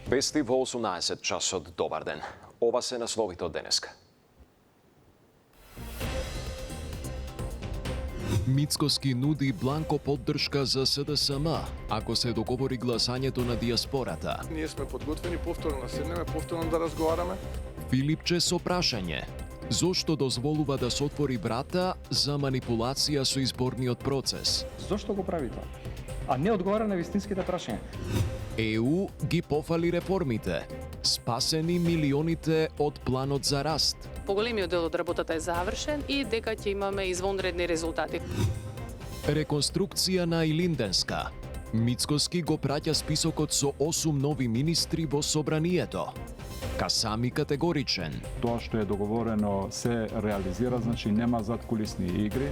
Вести во 18 часот. Добар ден. Ова се насловите од денеска. Мицкоски нуди бланко поддршка за СДСМ, ако се договори гласањето на диаспората. Ние сме подготвени повторно да седнеме, повторно да разговараме. Филипче со прашање. Зошто дозволува да се отвори врата за манипулација со изборниот процес? Зошто го прави тоа? А не одговара на вистинските прашања. ЕУ ги пофали реформите. Спасени милионите од планот за раст. Поголемиот дел од работата е завршен и дека ќе имаме извонредни резултати. Реконструкција на Илинденска. Мицкоски го праќа списокот со 8 нови министри во собранието. Касами категоричен. Тоа што е договорено се реализира, значи нема задкулисни игри.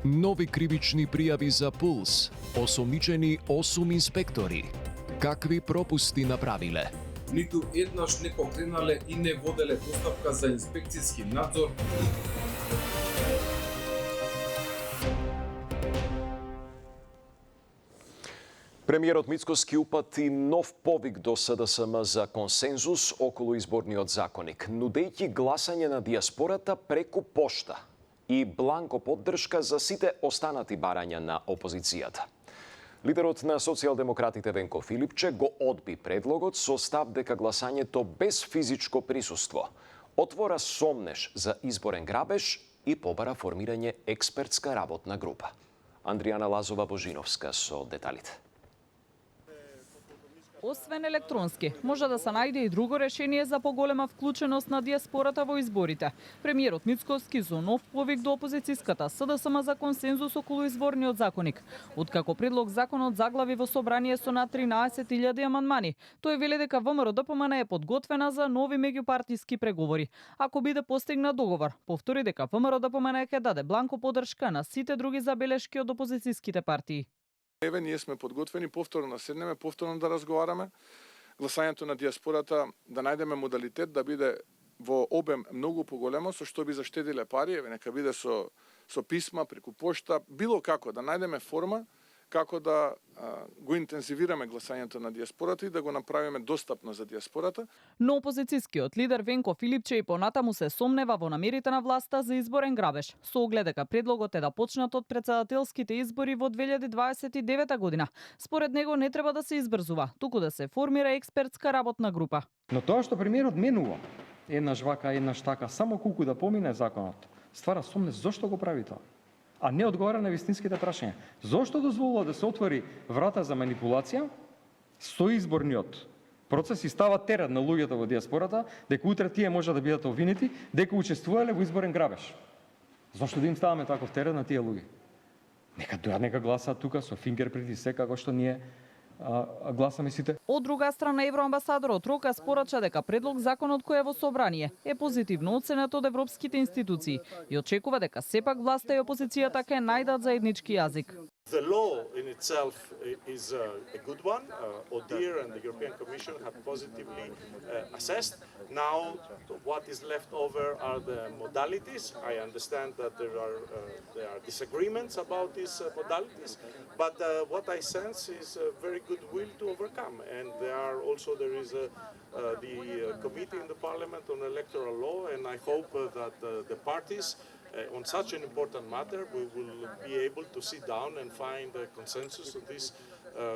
Нови кривични пријави за Пулс. Осомничени 8 инспектори. Какви пропусти направиле? Ниту еднаш не покренале и не воделе постапка за инспекцијски надзор. Премиерот Мицкоски упати нов повик до СДСМ за консензус околу изборниот законик, нудејќи гласање на диаспората преку пошта и бланко поддршка за сите останати барања на опозицијата. Лидерот на социјалдемократите Венко Филипче го одби предлогот со став дека гласањето без физичко присуство отвора сомнеш за изборен грабеж и побара формирање експертска работна група. Андријана Лазова-Божиновска со деталите. Освен електронски, може да се најде и друго решение за поголема вклученост на диаспората во изборите. Премиерот Мицкоски со нов повик до опозицијската СДСМ за консензус околу изборниот законик. Откако предлог законот заглави во собрание со над 13.000 амандмани, тој вели дека ВМРО-ДПМН е подготвена за нови меѓупартиски преговори. Ако биде постигнат договор, повтори дека ВМРО-ДПМН ќе даде бланко поддршка на сите други забелешки од опозицијските партии. Еве, ние сме подготвени повторно да седнеме, повторно да разговараме. Гласањето на диаспората да најдеме модалитет да биде во обем многу поголемо, со што би заштедиле пари, еве нека биде со писма, преку пошта, било како да најдеме форма како да го интензивираме гласањето на диаспората и да го направиме достапно за диаспората. Но опозицијскиот лидер Венко Филипче и понатаму се сомнева во намерите на власта за изборен грабеж, со оглед дека предлогот е да почнат од претседателските избори во 2029 година. Според него не треба да се избрзува, туку да се формира експертска работна група. Но тоа што премиерот менува, еднаш вака, еднаш така, само колку да помине законот, ствара сомнеш зошто го прави тоа, а не одговара на вистинските прашања. Зошто дозволува да се отвори врата за манипулација со изборниот процес и става терет на луѓето во диаспората, дека утре тие може да бидат обвинети дека учествувале во изборен грабеж? Зошто да им ставаме таков терет на тие луѓе? Нека дојдат, нека гласаат тука со фингерпринт и се како што ние гласаме сите. Од друга страна, евроамбасадорот Рокас порача дека предлог законот кој е во собрание е позитивно оценет од европските институции и очекува дека сепак власта и опозицијата ќе најдат заеднички јазик. The law in itself is a good one. ODIHR and the European Commission have positively assessed. Now, what is left over are the modalities. I understand that there are disagreements about these modalities, but what I sense is a very good will to overcome. And there is the committee in the Parliament on electoral law, and I hope that the parties on such an important matter, we will be able to sit down and find a consensus on these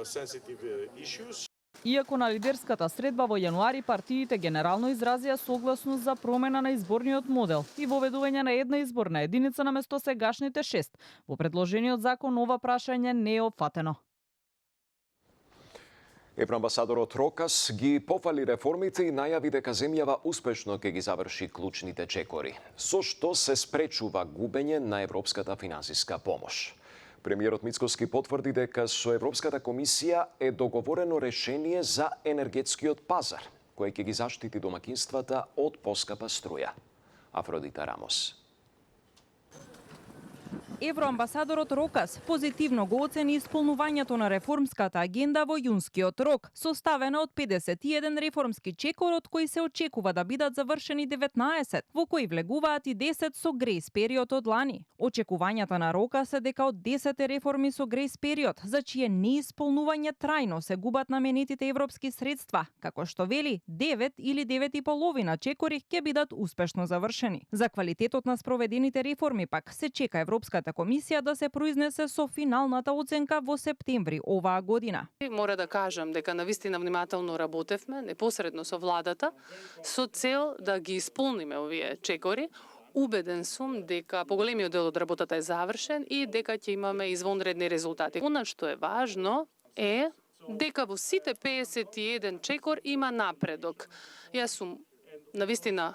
sensitive issues. Иако на лидерската средба во јануари партиите генерално изразија согласност за промена на изборниот модел и воведување на една изборна единица наместо сегашните 6, во предложениот закон ова прашање не е опфатено. Евроамбасадорот Рокас ги пофали реформите и најави дека земјава успешно ќе ги заврши клучните чекори, со што се спречува губење на европската финансиска помош. Премиерот Мицкоски потврди дека со Европската комисија е договорено решение за енергетскиот пазар, кој ќе ги заштити домакинствата од поскапа струја. Афродита Рамос. Евроамбасадорот Рокас позитивно го оцени исполнувањето на реформската агенда во јунскиот рок, составена од 51 реформски чекор, од кои се очекува да бидат завршени 19, во кои влегуваат и 10 со грејс период од лани. Очекувањата на Рокас е дека од 10 реформи со грејс период, за чие неисполнување трајно се губат наменетите европски средства, како што вели 9 или 9,5 чекори ќе бидат успешно завршени. За квалитетот на спроведените реформи пак се чека Европската комисија да се произнесе со финалната оценка во септември оваа година. Мора да кажам дека навистина внимателно работевме непосредно со владата со цел да ги исполниме овие чекори. Убеден сум дека поголемиот дел од работата е завршен и дека ќе имаме извонредни резултати. Она што е важно е дека во сите 51 чекор има напредок. Јас сум навистина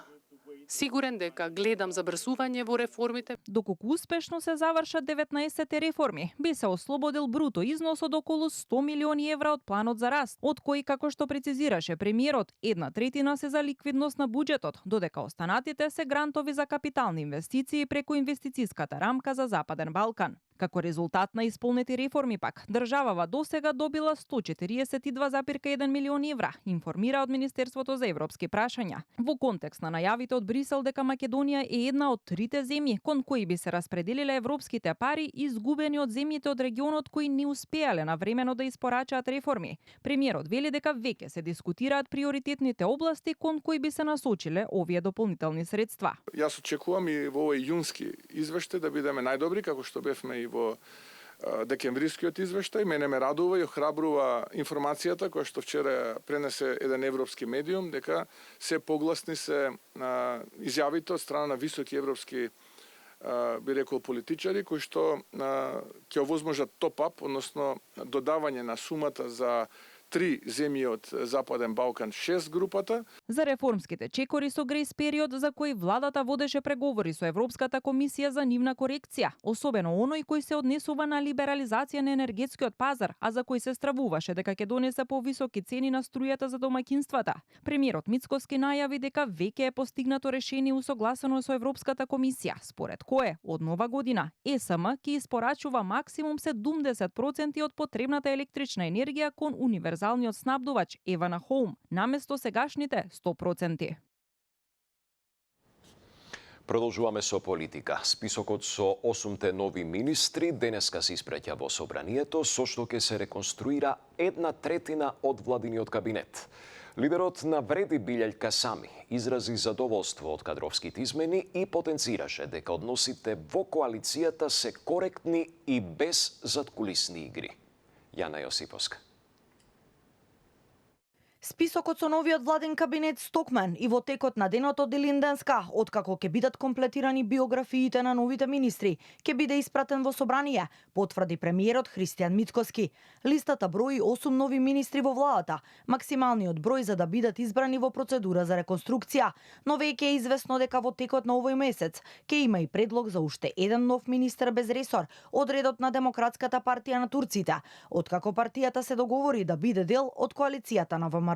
сигурен дека гледам забрзување во реформите. Доколку успешно се завршат 19 реформи, би се ослободил бруто износ од околу 100 милиони евра од планот за раст, од кои, како што прецизираше премиерот, 1/3 се за ликвидност на буџетот, додека останатите се грантови за капитални инвестиции преку инвестицијската рамка за Западен Балкан. Како резултат на исполнети реформи пак, државава досега добила 142,1 милиони евра, информира од Министерството за европски прашања. Во контекст на најавите од Брисел дека Македонија е една од 3 земји кон кои би се распределиле европските пари изгубени од земјите од регионот кои не успеале навремено да испорачаат реформи. Премиерот вели дека веќе се дискутираат приоритетните области кон кои би се насочиле овие дополнителни средства. Јас очекувам и во овој јунски извештај да бидеме најдобри, како што бевме и во декемврискиот извештај. Мене ме радува и охрабрува информацијата која што вчера пренесе еден европски медиум, дека се погласни се изјавите од страна на високи европски би рекол политичари кои што ќе овозможат топ-ап, односно додавање на сумата за 3 земји од Западен Балкан, 6 групата. За реформските чекори со грејс период за кои владата водеше преговори со Европската комисија за нивна корекција, особено оној кој се однесува на либерализација на енергетскиот пазар, а за кој се стравуваше дека ќе донесе повисоки цени на струјата за домаќинствата. Премиерот Мицкоски најави дека веќе е постигнато решение усогласено со Европската комисија, според кое од нова година ЕСМ ќе испорачува максимум 70% од потребната електрична енергија кон универзалниот снабдувач Евана Хоум, наместо сегашните 100%. Продолжуваме со политика. Списокот со 8 нови министри денеска се испреќа во собранието, со што ќе се реконструира 1/3 од владиниот кабинет. Лидерот на Вреди Билјај Касами изрази задоволство од кадровските измени и потенцираше дека односите во коалицијата се коректни и без задкулисни игри. Јана Јосиповска. Списокот со новиот владин кабинет стокмен и во текот на денот од Илинденска, откако ќе бидат комплетирани биографиите на новите министри, ќе биде испратен во собрание, потврди премиерот Христијан Мицкоски. Листата брои 8 нови министри во владата, максималниот број за да бидат избрани во процедура за реконструкција, но веќе е известно дека во текот на овој месец ќе има и предлог за уште еден нов министер без ресор од редот на Демократската партија на турците, откако партијата се договори да биде дел од коалицијата на ВМРО-ДПМН.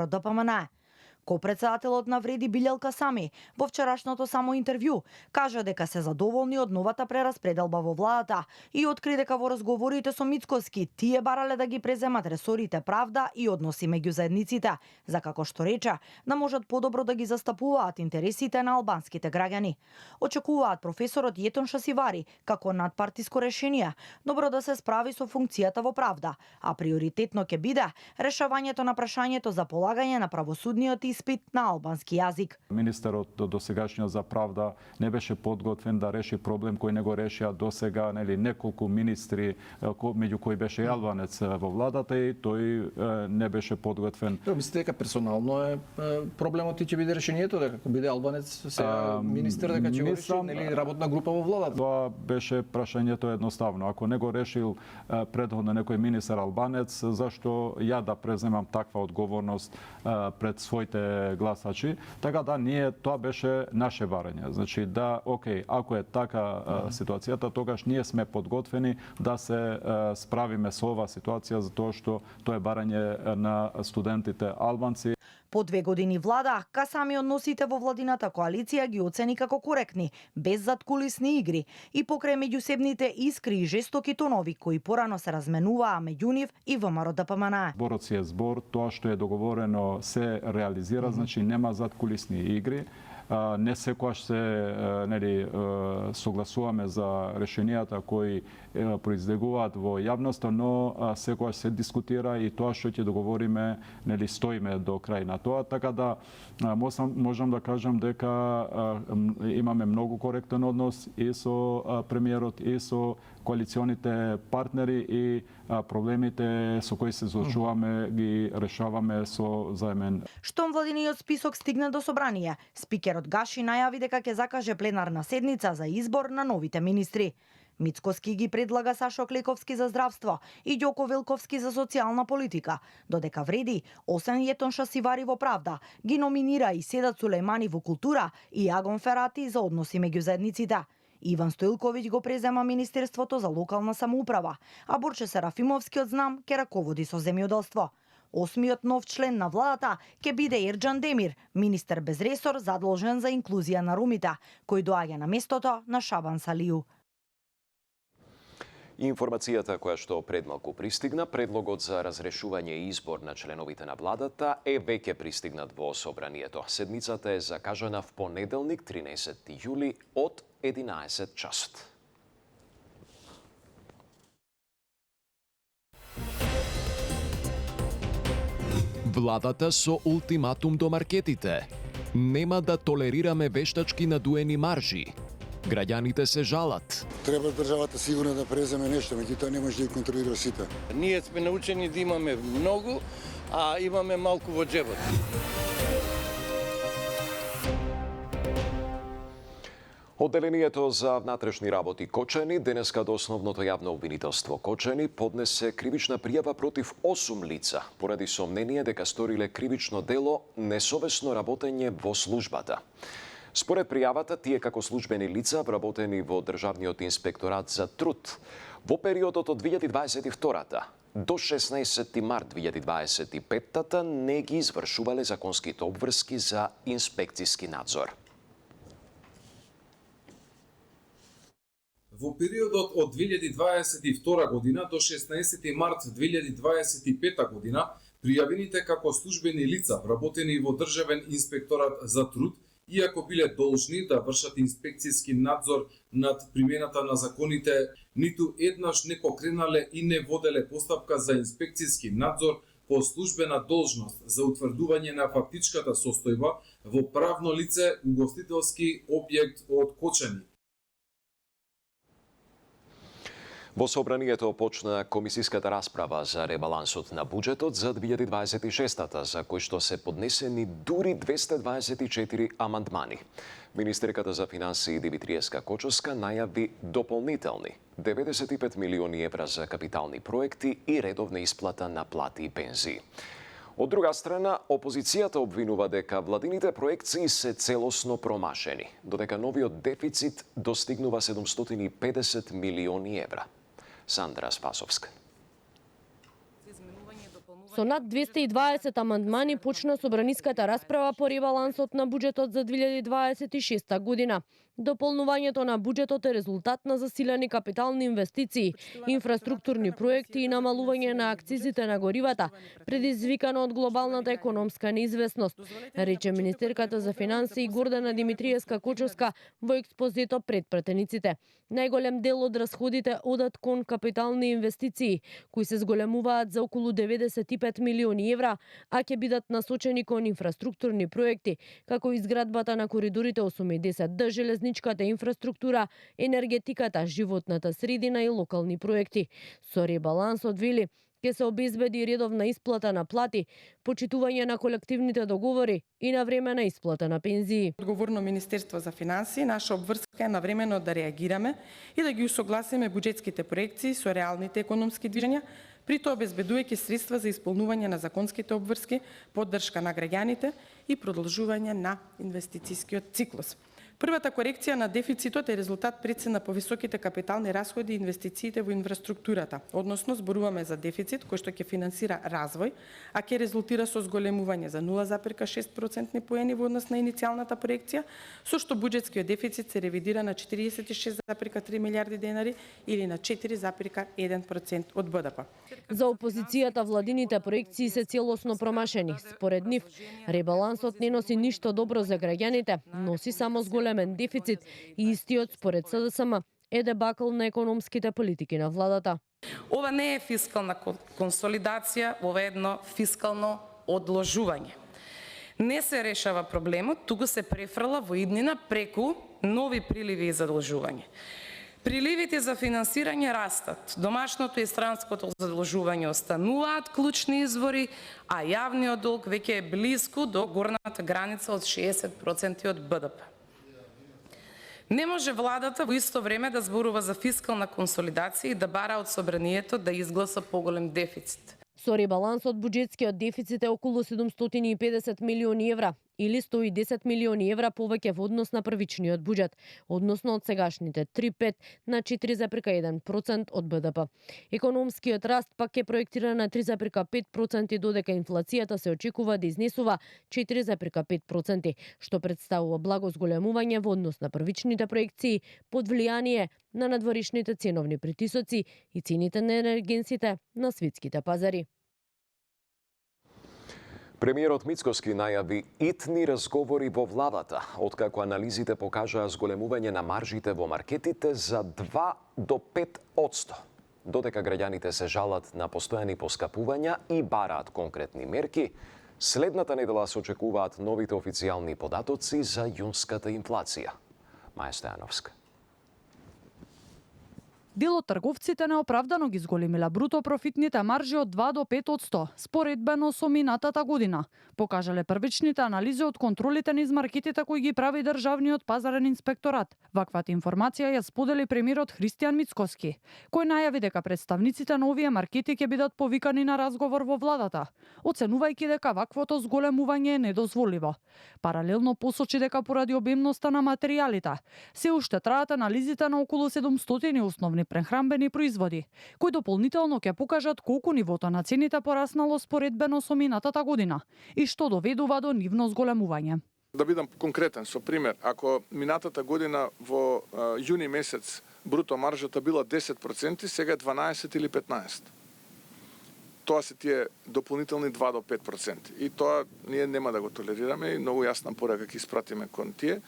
Копредседателот на Вреди Билјај Касами во вчерашното само интервју кажа дека се задоволни од новата прераспределба во владата и откри дека во разговорите со Мицкоски тие барале да ги преземат ресорите правда и односи меѓу заедниците, за како што рече, да можат подобро да ги застапуваат интересите на албанските граѓани. Очекуваат професорот Јетон Шасивари како надпартиско решение добро да се справи со функцијата во правда, а приоритетно ќе биде решавањето на прашањето за полагање на правосудниот испит на албански јазик. Министерот до сегашниот за правда не беше подготвен да реши проблем кој не го решија до сега, нели неколку министри меѓу кои беше и албанец во владата и тој не беше подготвен. Мислите дека персонално е проблемот и ќе биде решението дека ако биде албанец сега министер дека ќе го реши, нели работна група во владата? Тоа беше прашањето едноставно. Ако не го решил предходно некој министер албанец, зашто ја да преземам таква одговорност пред своите гласачи, така да ние тоа беше наше барање. Значи да, окей, ако е така ситуацијата, тогаш ние сме подготвени да се справиме со оваа ситуација затоа што тоа е барање на студентите албанци. По 2 години влада, Касами односите во владината коалиција ги оцени како коректни, без заткулисни игри и покрај меѓусебните искри и жестоки тонови кои порано се разменуваа меѓу нив и ВМРО-ДПМН. Зборот си е збор, тоа што е договорено се реализира, значи нема заткулисни игри. Не секогаш се согласуваме за решенијата кои произлегуваат во јавноста, но секогаш се дискутира и тоа што ќе договориме, стоиме до крај на тоа, така да можам да кажам дека имаме многу коректен однос и со премиерот и со коалиционите партнери и проблемите со кои се соочуваме ги решаваме со заемен. Штом владиниот список стигна до собрание, спикерот Гаши најави дека ќе закаже пленарна седница за избор на новите министри. Мицкоски ги предлага Сашо Клековски за здравство и Ѓоко Велковски за социјална политика, додека вреди, освен Јетон Шасивари во правда, ги номинира и Седат Сулејмани во култура и Јагон Ферати за односи меѓу заедниците. Иван Стоилковиќ го презема Министерството за локална самоуправа, а Борче Серафимовски од знам ќе раководи со земјоделство. Осмиот нов член на владата ќе биде Ерџан Демир, министер без ресор задолжен за инклузија на ромите, кој доаѓа на местото на Шабан Салију. Информацијата која што предмалку пристигна, предлогот за разрешување и избор на членовите на владата е веќе пристигнат во собранието. Седмицата е закажана в понеделник, 13 јули од 11 часот. Владата со ултиматум до маркетите. Нема да толерираме вештачки надуени маржи. Граѓаните се жалат. Треба државата сигурно да преземе нешто, меѓутоа не може да ги контролира сите. Ние сме научени да имаме многу, а имаме малку во џебот. Одделението за внатрешни работи Кочани денеска до основното јавно обвинителство Кочани поднесе кривична пријава против 8 лица поради сомнение дека сториле кривично дело несовесно работење во службата. Според пријавата, тие како службени лица вработени во Државниот инспекторат за труд во периодот од 2022 до 16 март 2025 не ги извршувале законските обврски за инспекциски надзор. Во периодот од 2022 година до 16 март 2025 година, пријавените како службени лица вработени во Државен инспекторат за труд, иако биле должни да вршат инспекцијски надзор над примената на законите, ниту еднаш не покренале и не воделе постапка за инспекцијски надзор по службена должност за утврдување на фактичката состојба во правно лице угостителски објект од Кочани. Во собранието почна комисиската расправа за ребалансот на буџетот за 2026-та, за кој што се поднесени дури 224 амандмани. Министерката за финансии Димитриевска Кочовска најави дополнителни 95 милиони евра за капитални проекти и редовна исплата на плати и пензии. Од друга страна, опозицијата обвинува дека владините проекции се целосно промашени, додека новиот дефицит достигнува 750 милиони евра. Сандра Спасовска. Со над 220 амандмани почна собраниската расправа по ребалансот на буџетот за 2026 година. Дополнувањето на буџетот е резултат на засилени капитални инвестиции, инфраструктурни проекти и намалување на акцизите на горивата, предизвикано од глобалната економска неизвестност, рече министерката за финансии Гордана Димитриевска Кочовска во експозито пред пратениците. Најголем дел од расходите одат кон капитални инвестиции, кои се зголемуваат за околу 95 милиони евра, а ќе бидат насочени кон инфраструктурни проекти, како изградбата на коридорите 8 и 10, железничката инфраструктура, енергетиката, животната средина и локални проекти. Со ребалансот, вели, ќе се обезбеди редовна исплата на плати, почитување на колективните договори и навремена исплата на пензии. Одговорно Министерство за финансии, наша обврска е навремено да реагираме и да ги усогласиме буџетските проекции со реалните економски движења, при тоа обезбедувајќи средства за исполнување на законските обврски, поддршка на граѓаните и продолжување на инвестицијскиот циклус. Првата корекција на дефицитот е резултат пред се на повисоките капитални расходи и инвестициите во инфраструктурата, односно зборуваме за дефицит кој што ќе финансира развој, а ќе резултира со зголемување за 0,6% поени во однос на иницијалната проекција, со што буџетскиот дефицит се ревидира на 46,3 милиарди денари или на 4,1% од БДП. За опозицијата владините проекции се целосно промашени. Според нив, ребалансот не носи ништо добро за граѓаните, носи само зголемен дефицит и истиот според СДСМ е дебакл на економските политики на владата. Ова не е фискална консолидација, ова е едно фискално одложување. Не се решава проблемот, туку се префрла во иднина преку нови приливи и задолжување. Приливите за финансирање растат, домашното и странското задолжување остануваат клучни извори, а јавниот долг веќе е близко до горната граница од 60% од БДП. Не може владата во исто време да зборува за фискална консолидација и да бара од собранието да изгласа поголем дефицит. Со ребалансот буџетскиот дефицит е околу 750 милиони евра или 110 милиони евра повеќе во однос на првичниот буџет, односно од сегашните 3,5 на 4,1% од БДП. Економскиот раст пак е проектиран на 3,5%, додека инфлацијата се очекува да изнесува 4,5%, што представува благо зголемување во однос на првичните проекции под влијание на надворешните ценовни притисоци и цените на енергенсите на светските пазари. Премиерот Мицкоски најави итни разговори во владата, откако анализите покажаа зголемување на маржите во маркетите за 2 до 5%. Додека граѓаните се жалат на постојани поскапувања и бараат конкретни мерки, следната недела се очекуваат новите официјални податоци за јунската инфлација. Маја Стојановска. Дел од трговците неоправдано ги зголемила бруто профитните маржи од 2 до 5%, споредбено со минатата година, покажале првичните анализи од контролите низ маркетите кои ги прави Државниот пазарен инспекторат. Ваквата информација ја сподели премиерот Христијан Мицкоски, кој најави дека представниците на овие маркети ќе бидат повикани на разговор во владата, оценувајќи дека ваквото зголемување е недозволиво. Паралелно посочи дека поради обемноста на материјалите, се уште траат анализите на околу 700 основни прехранбени производи, кои дополнително ќе покажат колку нивото на цените пораснало споредбено со минатата година и што доведува до нивно зголемување. Да бидам конкретен со пример, ако минатата година во јуни месец бруто маржата била 10%, сега е 12 или 15%. Тоа се тие дополнителни 2 до 5%. И тоа ние нема да го толерираме и многу јасна порака ќе испратиме кон тие.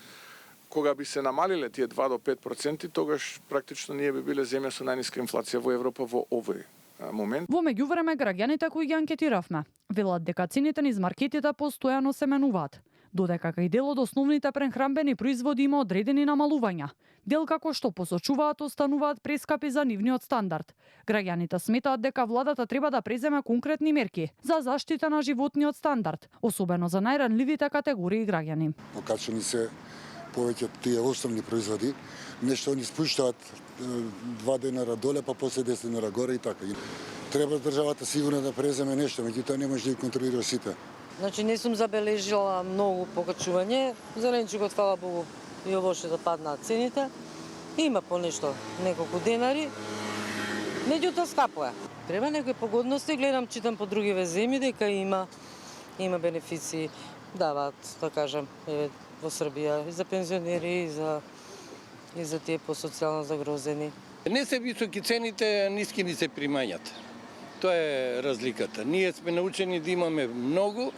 Кога би се намалиле тие 2 до 5%, тогаш практично ние би биле земја со најниска инфлација во Европа во овој момент. Во меѓувреме граѓаните кои ги анкетиравме велат дека цените низ маркетите постојано се менуваат, додека кај дел од основните прехранбени производи има одредени намалувања. Дел како што посочуваат остануваат прескапи за нивниот стандард. Граѓаните сметаат дека владата треба да преземе конкретни мерки за заштита на животниот стандард, особено за најранливите категории граѓани. Покачени се повеќе тие основни производи, нешто они спуштаат 2 денара доле, па после 10 денара горе и така. Треба државата сигурно да преземе нешто, меѓутоа не може да ги контролира сите. Значи не сум забележила многу покачување, зеленчукот фала Богу и овоше да паднаат цените. Има по нешто, неколку денари, меѓутоа скапо е. Треба некои погодности, гледам, читам по другиве земји дека има бенефиции, даваат, да кажам, во Србија и за пензионери и за тие по социјално загрозени. Не се високи цените, ниски ни се примањата. Тоа е разликата. Ние сме научени да имаме многу,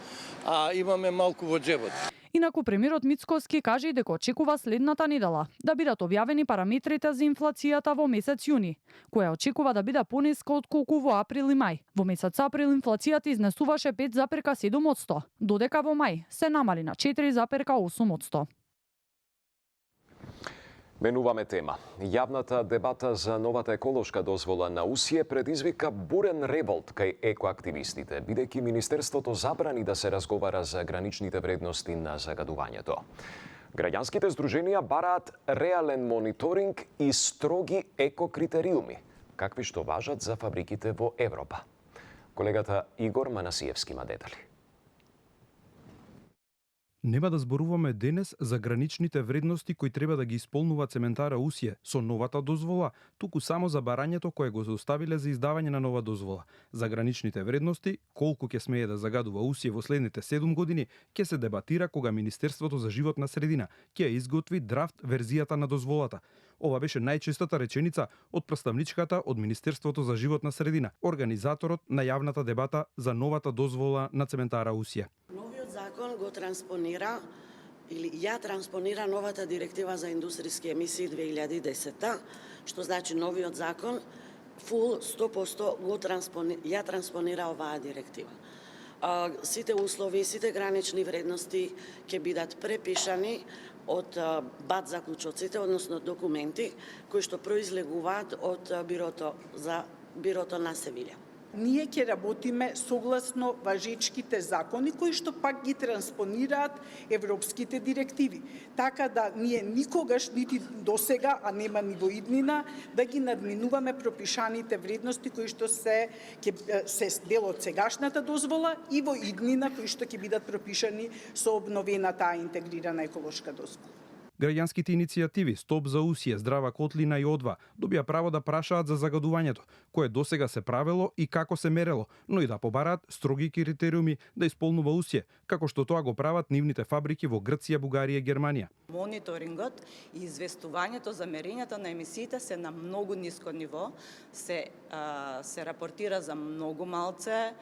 а имаме малку во джебот. Инаку премиерот Мицкоски кажа и дека очекува следната недела да бидат објавени параметрите за инфлацијата во месец јуни, која очекува да биде пониска отколку во април и мај. Во месец април инфлацијата изнесуваше 5,7%, додека во мај се намали на 4,8%. Менуваме тема. Јавната дебата за новата еколошка дозвола на УСИЕ предизвика бурен револт кај екоактивистите, бидејќи Министерството забрани да се разговара за граничните вредности на загадувањето. Граѓанските здруженија бараат реален мониторинг и строги екокритериуми, какви што важат за фабриките во Европа. Колегата Игор Манасиевски има детали. Нема да зборуваме денес за граничните вредности кои треба да ги исполнува цементара Усие со новата дозвола, туку само за барањето кое го составиле за издавање на нова дозвола. За граничните вредности, колку ќе смее да загадува Усие во следните 7 години, ќе се дебатира кога Министерството за животна средина ќе изготви драфт верзијата на дозволата. Ова беше најчестата реченица од представничката од Министерството за животна средина, организаторот на јавната дебата за новата дозвола на цементара Усие. Новиот закон го транспонира или ја транспонира новата директива за индустријски емисии 2010, што значи новиот закон фул 100% ја транспонира оваа директива. Сите услови, сите гранични вредности ќе бидат препишани од БАД заклучоците, односно документи кои што произлегуваат од Бирото на Севилја. Ние ќе работиме согласно важечките закони кои што пак ги транспонираат европските директиви. Така да ние никогаш нити досега, а нема ни во иднина, да ги надминуваме пропишаните вредности кои што се дел од сегашната дозвола и во иднина кои што ќе бидат пропишани со обновената интегрирана еколошка дозвола. Граѓанските иницијативи Стоп за Усие, Здрава Котлина и Одва добија право да прашаат за загадувањето, кое досега се правело и како се мерело, но и да побараат строги критериуми да исполнува Усие, како што тоа го прават нивните фабрики во Грција, Бугарија и Германија. Мониторингот и известувањето за мерењето на емисиите се на многу ниско ниво, се рапортира за многу малце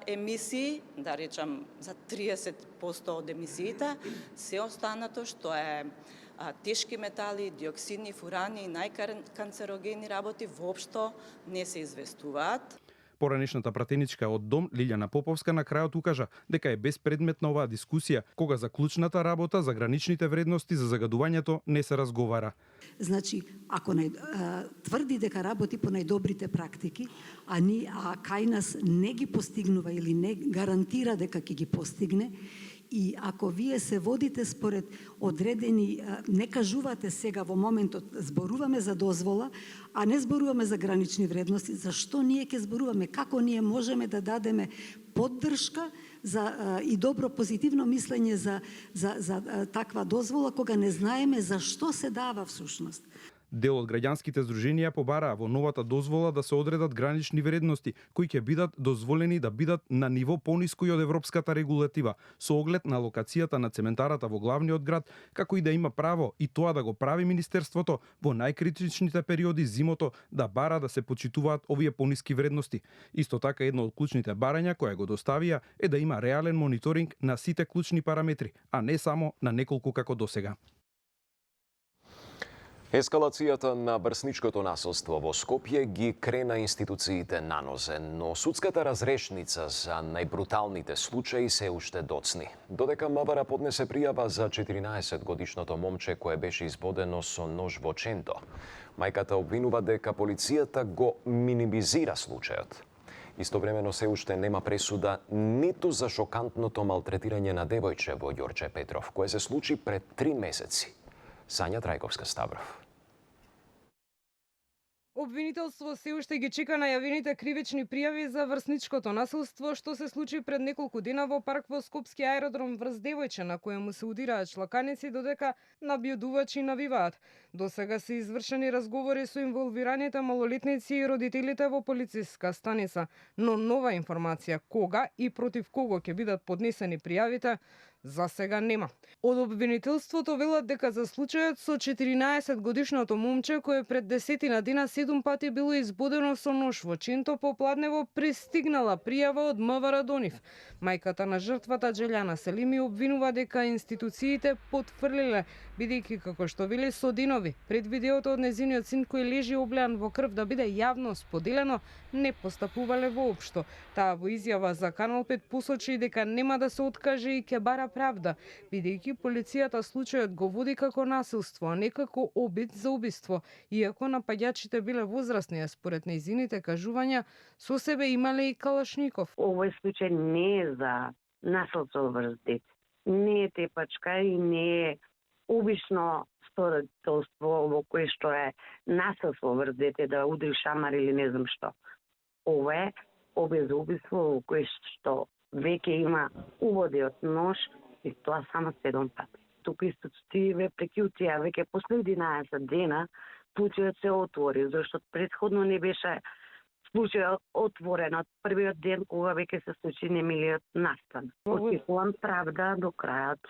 емисии, да речам за 30% од емисиите, се останато што е тешки метали, диоксини, фурани и најканцерогени работи воопшто не се известуваат. Поранешната пратеничка од Дом, Лилјана Поповска, на крајот укажа дека е безпредметна оваа дискусија, кога за клучната работа за граничните вредности за загадувањето не се разговара. Значи, ако тврди дека работи по најдобрите практики, а кај нас не ги постигнува или не гарантира дека ќе ги постигне, и ако вие се водите според одредени, не кажувате сега во моментот, зборуваме за дозвола, а не зборуваме за гранични вредности, зашто ние ќе зборуваме, како ние можеме да дадеме поддршка и добро позитивно мислење за таква дозвола, кога не знаеме зашто се дава всушност. Дел од граѓанските здруженија побараа во новата дозвола да се одредат гранични вредности кои ќе бидат дозволени да бидат на ниво пониско и од европската регулатива, со оглед на локацијата на цементарата во главниот град, како и да има право и тоа да го прави Министерството во најкритичните периоди зимото да бара да се почитуваат овие пониски вредности. Исто така едно од клучните барања која го доставија е да има реален мониторинг на сите клучни параметри, а не само на неколку како досега. Ескалацијата на врсничкото насилство во Скопје ги крена институциите на нозе, но судската разрешница за најбруталните случаи се уште доцни. Додека МВР поднесе пријава за 14-годишното момче кое беше избодено со нож во ченто. Мајката обвинува дека полицијата го минимизира случајот. Истовремено се уште нема пресуда ниту за шокантното малтретирање на девојче во Ѓорче Петров, кое се случи пред 3 месеци. Сања Трајковска-Ставров. Обвинителство се уште ги чека најавените кривични пријави за врсничкото насилство што се случи пред неколку дена во парк во Скопски аеродром врз девојче на кој му се удираат шлаканици додека набљудувачи навиваат. Досега се извршени разговори со инволвираните малолетници и родителите во полициска станица, но нова информација кога и против кого ќе бидат поднесени пријавите за сега нема. Од обвинителството велат дека за случајот со 14-годишното момче кое пред 10 дена 7 пати било избодено со нож во ченто попладнево пристигнала пријава од МВР до нив. Мајката на жртвата Джелјана Селими обвинува дека институциите потфрлиле, бидејќи како што вели со денови пред видеото од незиниот син кој лежи облеан во крв да биде јавно споделено, не постапувале воопшто. Таа во изјава за Канал 5 посочи дека нема да се откаже и ќе бара правда, бидејќи полицијата случајот го води како насилство, а не како обид за убиство, иако напаѓачите биле возрастни, според нејзините кажувања, со себе имале и калашников. Овој случај не е за насилство врз дете. Не е тепачка и не е обично сторителство во кое што е насилство врз дете, да удри шамар или не знам што. Ова е обид за убиство во кое што веќе има уводи од нож И тоа само 7 пати. Тука исто веќе тие веќе после 11 дена случајот се отвори, зашто претходно не беше случајот отворен од првиот ден кога веќе се случи немилиот настан. Очекувам правда до крајот.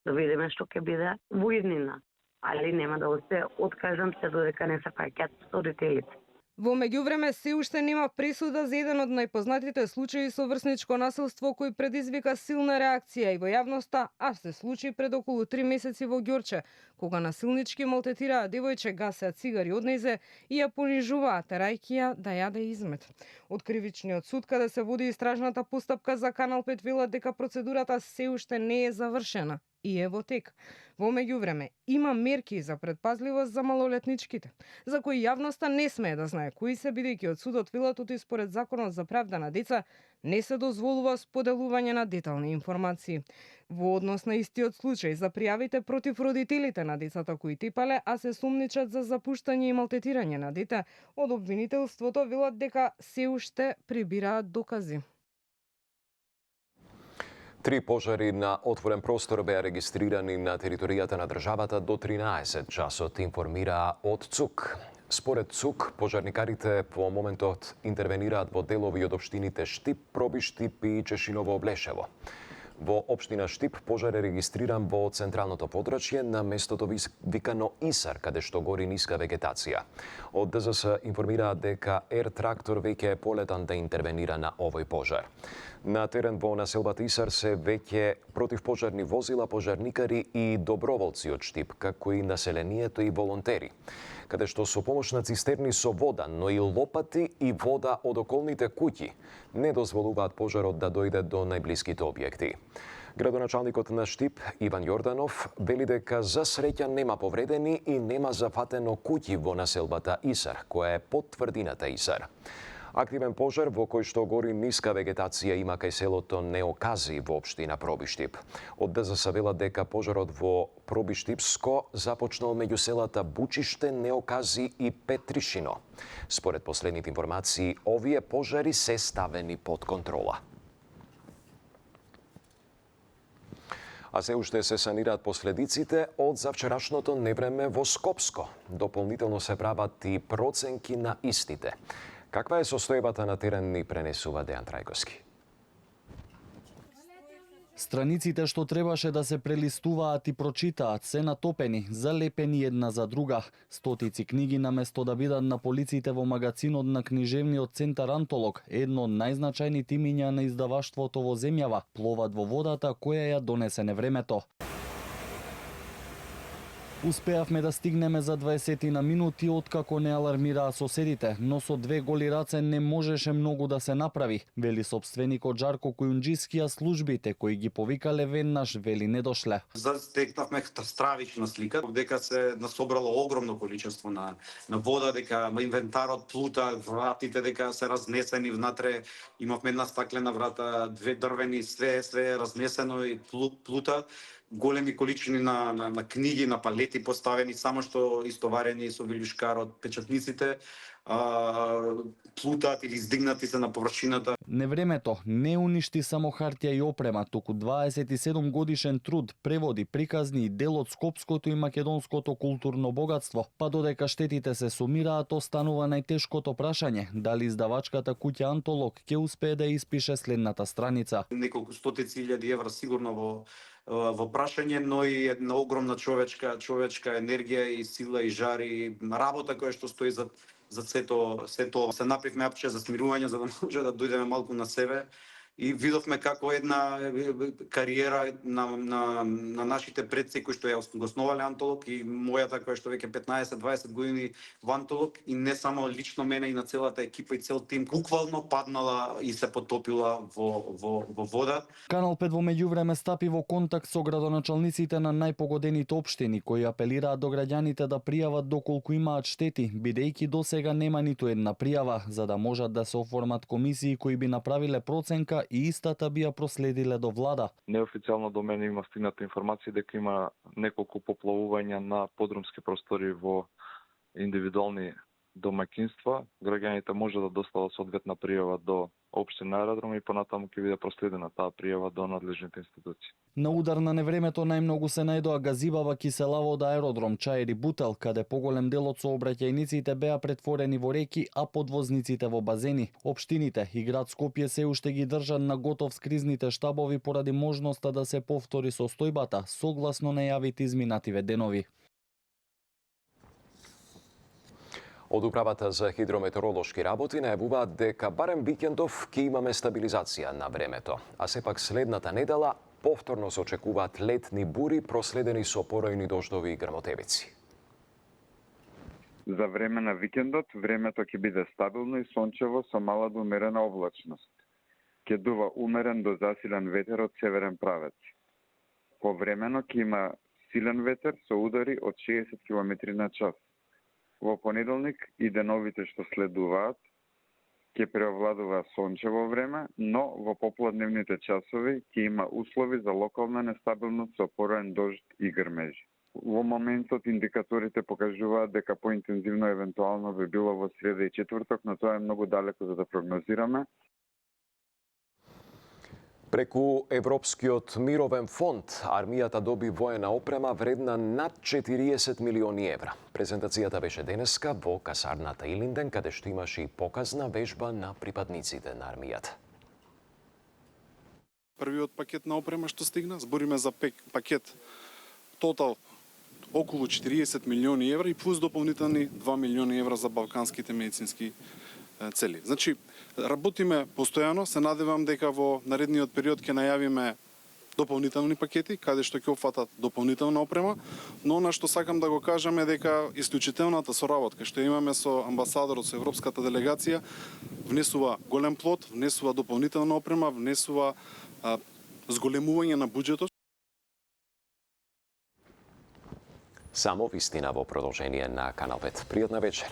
Да видиме што ќе биде во иднина. Али нема да се откажам се додека не се фаќаат сторителите. Во меѓувреме се уште нема пресуда за еден од најпознатите случаи со врсничко насилство кој предизвика силна реакција и во јавноста, а се случи пред околу 3 месеци во Ѓорче, кога насилнички малтетираа девојче, гасеа цигари од нејзе и ја понижуваа, терајќи ја да јаде измет. Од кривичниот суд, каде се води истражната постапка за Канал 5, велат дека процедурата се уште не е завршена и е во тек. Во меѓувреме, има мерки за предпазливост за малолетничките, за кои јавноста не смее да знае кои се, бидејќи од судот велат и според Законот за правда на деца не се дозволува споделување на детални информации. Во однос на истиот случај за пријавите против родителите на децата кои тепале, а се сумничат за запуштање и малтетирање на дете, од обвинителството велат дека се уште прибираат докази. 3 пожари на отворен простор беа регистрирани на територијата на државата до 13 часот, информираа од ЦУК. Според ЦУК, пожарникарите по моментот интервенираат во делови од општините Штип, Пробиштип и Чешиново-Облешево. Во општина Штип пожар е регистриран во централното подрачје на местото викано Исар, каде што гори ниска вегетација. Од ДЗС информираат дека ер-трактор веќе е полетан да интервенира на овој пожар. На терен во населбата Исар се веќе противпожарни возила, пожарникари и доброволци од Штип, како и населението и волонтери, каде што со помош на цистерни со вода, но и лопати и вода од околните куќи не дозволуваат пожарот да дојде до најблиските објекти. Градоначалникот на Штип, Иван Јорданов, вели дека за среќа нема повредени и нема зафатено куќи во населбата Исар, која е под тврдината Исар. Активен пожар во кој што гори ниска вегетација има кај селото Неокази во општина Пробиштип. Од ДЗС велат дека пожарот во Пробиштипско започнал меѓу селата Бучиште, Неокази и Петришино. Според последните информации, овие пожари се ставени под контрола. А се уште се санираат последиците од завчерашното невреме во Скопско. Дополнително се прават и проценки на истите. Каква е состојбата на терен ни пренесува Дејан Трајковски? Страниците што требаше да се прелистуваат и прочитаат се натопени, залепени една за друга. Стотици книги наместо да бидат на полиците во магазинот на книжевниот центар Антолог, едно од најзначајните имиња на издаваштвото во земјава, пловат во водата која ја донесе невремето. Успеавме да стигнеме за 20 на минути откако не алармираа соседите, но со 2 голи раце не можеше многу да се направи, вели собственикот Жарко Кујунџиски, а службите кои ги повикале веднаш вели не дошле. Застекнавме стравична слика, дека се насобрало огромно количество на вода, дека инвентарот плута, вратите дека се разнесени внатре, имавме една стаклена врата, 2 дрвени, све разнесено и плута. Големи количини на книги, на палети поставени, само што истоварени со вилјушкар од печатниците, плутаат или издигнати се на површината. Невремето не уништи само хартија и опрема, туку 27 годишен труд, преводи, приказни и дел од скопското и македонското културно богатство. Па додека штетите се сумираат, останува најтешкото прашање, дали издавачката куќа Антолог ќе успее да испише следната страница. Неколку стотици илјади евра сигурно во прашање, но и една огромна човечка енергија и сила и жар и работа која што стои за сето. Се направивме апче за смирување за да може да дојдеме малку на себе и видовме како една кариера на нашите предци кои што ја основале Антолог и мојата која што веќе 15-20 години во Антолог и не само лично мене и на целата екипа и цел тим буквално паднала и се потопила во вода. Канал 5 во меѓувреме стапи во контакт со градоначалниците на најпогодените општини кои апелираат до граѓаните да пријават доколку имаат штети, бидејќи досега нема ниту една пријава за да можат да се оформат комисии кои би направиле проценка и истата би ја проследиле до влада. Неофицијално до мене има стигната информација дека има неколку поплавувања на подрумски простори во индивидуални домаќинства, граѓаните може да достават соодветна пријава до општина Аеродром и понатаму ќе биде проследена таа пријава до надлежните институции. На удар на невремето најмногу се најдоа газивава киселава од аеродром Чаир и Бутел, каде поголем дел од сообраќајниците беа претворени во реки, а подвозниците во базени. Општините и град Скопје се уште ги држат на готов скризните штабови поради можноста да се повтори состојбата, согласно најавите изминативе денови. Од Управата за хидрометеоролошки работи најавуваат дека барем викендов ќе имаме стабилизација на времето, а сепак следната недела повторно се очекуваат летни бури проследени со поројни дождови и грмотевици. За време на викендот времето ќе биде стабилно и сончево со мала до умерена облачност. Ќе дува умерен до засилен ветер од северен правец. Повремено ќе има силен ветер со удари од 60 км на час. Во понеделник и деновите што следуваат ќе преовладува сончево време, но во попладневните часови ќе има услови за локална нестабилност со пороен дожд и грмежи. Во моментот индикаторите покажуваат дека поинтензивно евентуално би било во среда и четврток, но тоа е многу далеко за да прогнозираме. Преку Европскиот мировен фонд, армијата доби воена опрема вредна над 40 милиони евра. Презентацијата беше денеска во касарната Илинден, каде што имаше и показна вежба на припадниците на армијата. Првиот пакет на опрема што стигна, збориме за пакет тотал околу 40 милиони евра и плюс дополнителни 2 милиони евра за балканските медицински цели. Значи, работиме постојано, се надевам дека во наредниот период ќе најавиме дополнителни пакети, каде што ќе опфатат дополнителна опрема, но на што сакам да го кажам е дека исклучителната соработка што имаме со амбасадорот, со европската делегација, внесува голем плод, внесува дополнителна опрема, внесува зголемување на буџетот. Само вистина во продолжение на Канал 5. Пријатна вечер.